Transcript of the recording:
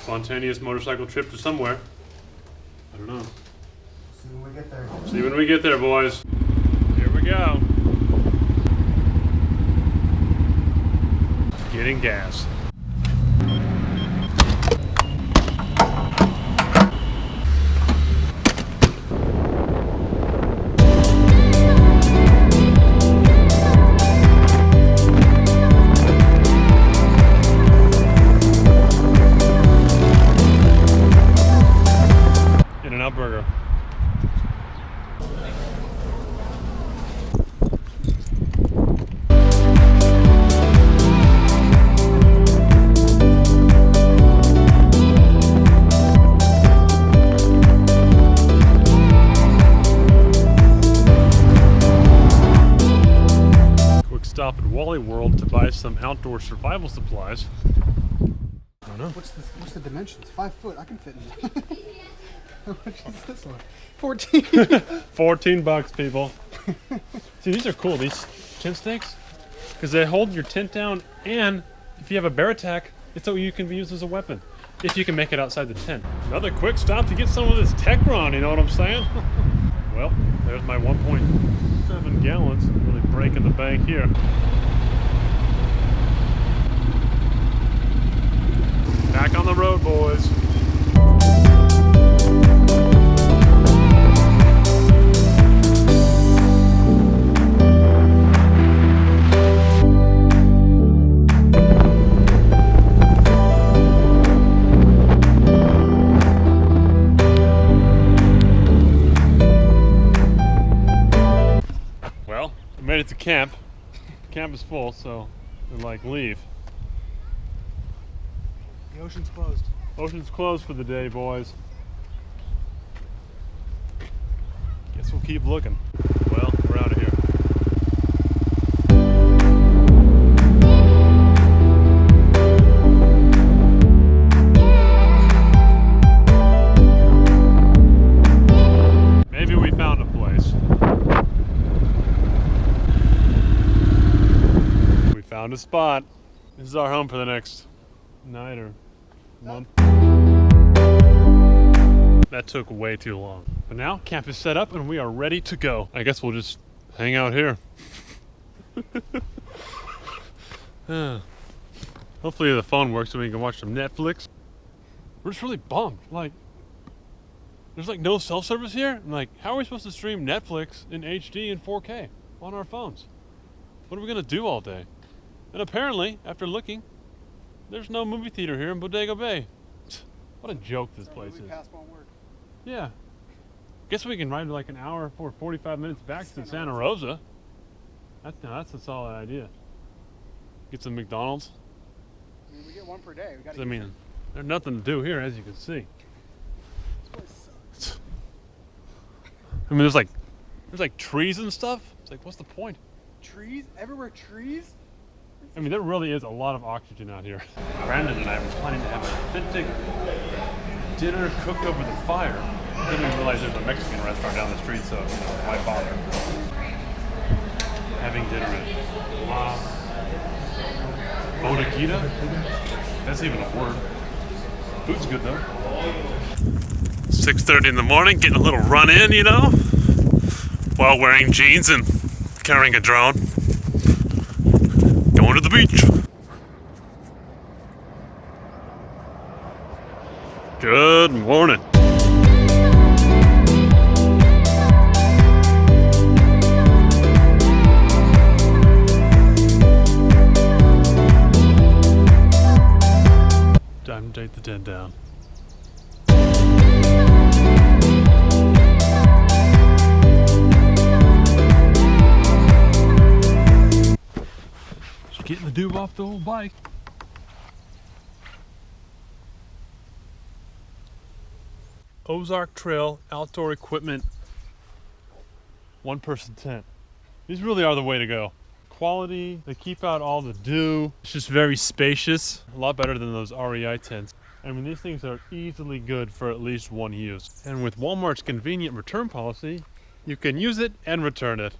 spontaneous motorcycle trip to somewhere. I don't know. See when we get there. See when we get there, boys. Here we go. Getting gas. In-N-Out Burger. Stop at Wally World to buy some outdoor survival supplies. I don't know. What's the dimensions? 5 foot. I can fit in it. How much is this one? 14. 14 bucks, people. See, these are cool. These tent stakes, because they hold your tent down, and if you have a bear attack, it's so you can be used as a weapon if you can make it outside the tent. Another quick stop to get some of this tech run. You know what I'm saying? Well, there's my 1.7 gallons. Really breaking the bank here. Back on the road, boys. Well, we made it to camp. Camp is full, so we're like, leave. The ocean's closed. Ocean's closed for the day, boys. Guess we'll keep looking. Well, we're out of here. Maybe we found a place. We found a spot. This is our home for the next night or month. That took way too long. But now camp is set up and we are ready to go. I guess we'll just hang out here. Hopefully the phone works so we can watch some Netflix. We're just really bummed. Like, there's like no cell service here. I'm like, how are we supposed to stream Netflix in HD and 4K on our phones? What are we gonna do all day? And apparently, after looking, there's no movie theater here in Bodega Bay. What a joke this place is. Won't work. Yeah. Guess we can ride like an hour or 45 minutes back to Santa Rosa. That's a solid idea. Get some McDonald's. I mean, we get one per day. We gotta I mean, there's nothing to do here, as you can see. This place sucks. I mean, there's like trees and stuff. It's like, what's the point? Trees? Everywhere trees? I mean, there really is a lot of oxygen out here. Brandon and I were planning to have an authentic dinner cooked over the fire. Didn't realize there's a Mexican restaurant down the street, so why bother? Having dinner at La Bodega? That's even a word. Food's good though. 6:30 in the morning, getting a little run in, you know, while wearing jeans and carrying a drone. Going to the beach. Good morning. Time to take the tent down. Just getting the doob off the old bike. Ozark Trail outdoor equipment, 1-person tent. These really are the way to go. Quality, they keep out all the dew. It's just very spacious, a lot better than those REI tents. I mean, these things are easily good for at least one use. And with Walmart's convenient return policy, you can use it and return it.